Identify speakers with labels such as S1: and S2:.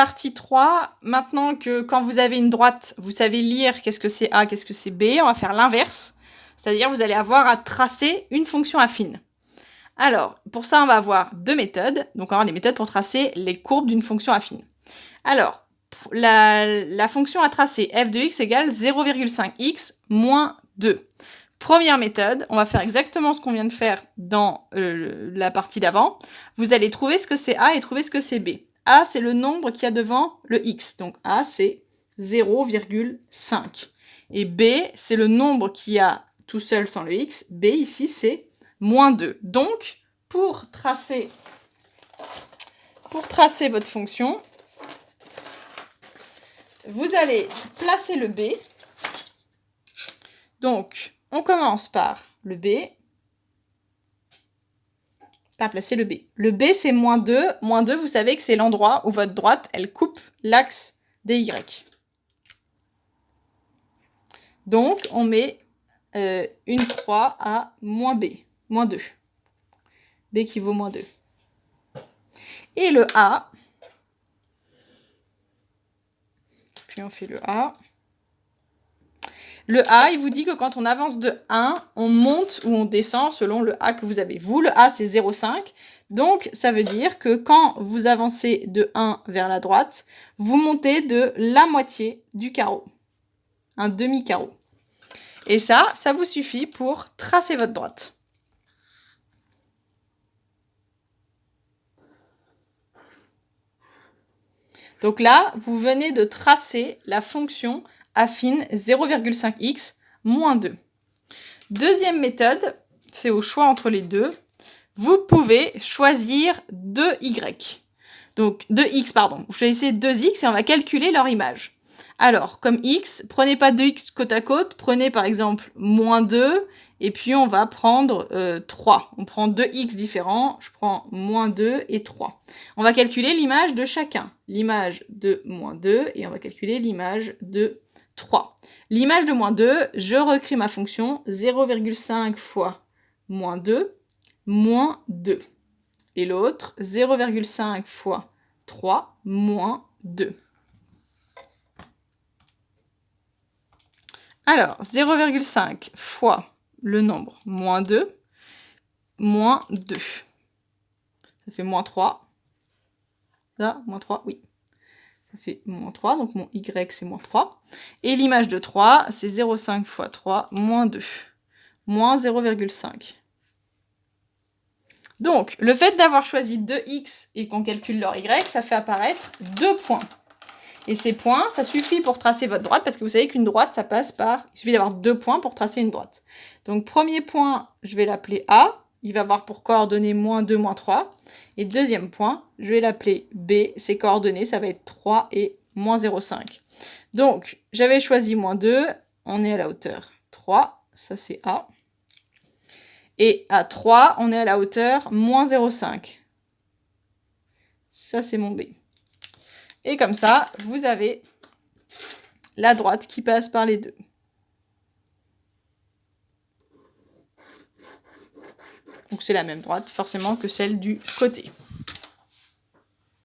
S1: partie 3. Maintenant que quand vous avez une droite, vous savez lire qu'est-ce que c'est A, qu'est-ce que c'est B, on va faire l'inverse. C'est-à-dire vous allez avoir à tracer une fonction affine. Alors, pour ça, on va avoir deux méthodes. Donc, on va avoir des méthodes pour tracer les courbes d'une fonction affine. Alors, la fonction à tracer f de x égale 0,5x moins 2. Première méthode, on va faire exactement ce qu'on vient de faire dans la partie d'avant. Vous allez trouver ce que c'est A et trouver ce que c'est B. A, c'est le nombre qu'il y a devant le x. Donc A, c'est 0,5. Et B, c'est le nombre qu'il y a tout seul sans le x. B, ici, c'est moins 2. Donc, pour tracer votre fonction, vous allez placer le B. Donc, on commence par le B. Par placer le B. Le B, c'est moins 2. Moins 2, vous savez que c'est l'endroit où votre droite, elle coupe l'axe des Y. Donc, on met une croix à moins B. Moins 2. B qui vaut moins 2. Et le A. Puis on fait le A. Le A, il vous dit que quand on avance de 1, on monte ou on descend selon le A que vous avez. Vous, le A, c'est 0,5. Donc, ça veut dire que quand vous avancez de 1 vers la droite, vous montez de la moitié du carreau. Un demi-carreau. Et ça vous suffit pour tracer votre droite. Donc là, vous venez de tracer la fonction affine 0,5x moins 2. Deuxième méthode, c'est au choix entre les deux. Vous pouvez choisir 2y. Donc 2x, pardon. Vous choisissez 2x et on va calculer leur image. Alors, comme x, prenez pas 2x côte à côte, prenez par exemple moins 2, et puis on va prendre 3. On prend 2x différents, je prends moins 2 et 3. On va calculer l'image de chacun. L'image de moins 2, et on va calculer l'image de 3. L'image de moins 2, je recrée ma fonction 0,5 fois moins 2, moins 2. Et l'autre, 0,5 fois 3, moins 2. Alors, 0,5 fois le nombre moins 2, moins 2. Ça fait moins 3. Là, moins 3, oui. Ça fait moins 3, donc mon y, c'est moins 3. Et l'image de 3, c'est 0,5 fois 3, moins 2. Moins 0,5. Donc, le fait d'avoir choisi 2x et qu'on calcule leur y, ça fait apparaître 2 points. Et ces points, ça suffit pour tracer votre droite, parce que vous savez qu'une droite, ça passe par... Il suffit d'avoir 2 points pour tracer une droite. Donc, premier point, je vais l'appeler A. Il va avoir pour coordonnées moins 2, moins 3. Et deuxième point, je vais l'appeler B. Ses coordonnées, ça va être 3 et moins 0,5. Donc, j'avais choisi moins 2. On est à la hauteur 3. Ça, c'est A. Et à 3, on est à la hauteur moins 0,5. Ça, c'est mon B. Et comme ça, vous avez la droite qui passe par les deux. Donc c'est la même droite, forcément, que celle du côté.